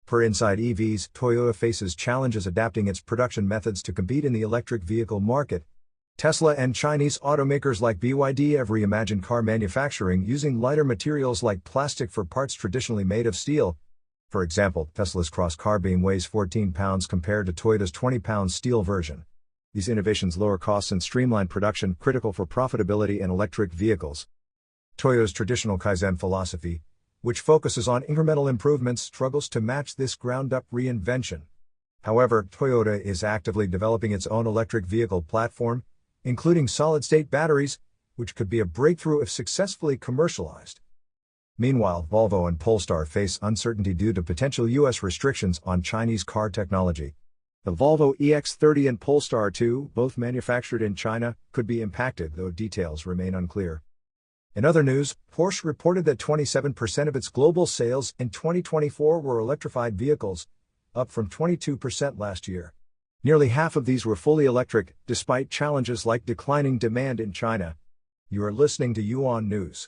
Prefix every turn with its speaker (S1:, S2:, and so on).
S1: Per Inside EVs, Toyota faces challenges adapting its production methods to compete in the electric vehicle market. Tesla and Chinese automakers like BYD have reimagined car manufacturing using lighter materials like plastic for parts traditionally made of steel. For example, Tesla's cross-car beam weighs 14 pounds compared to Toyota's 20-pound steel version. These innovations lower costs and streamline production, critical for profitability in electric vehicles. Toyota's traditional kaizen philosophy, which focuses on incremental improvements, struggles to match this ground-up reinvention. However, Toyota is actively developing its own electric vehicle platform, including solid-state batteries, which could be a breakthrough if successfully commercialized. Meanwhile, Volvo and Polestar face uncertainty due to potential U.S. restrictions on Chinese car technology. The Volvo EX30 and Polestar 2, both manufactured in China, could be impacted, though details remain unclear. In other news, Porsche reported that 27% of its global sales in 2024 were electrified vehicles, up from 22% last year. Nearly half of these were fully electric, despite challenges like declining demand in China. You are listening to Yuan News.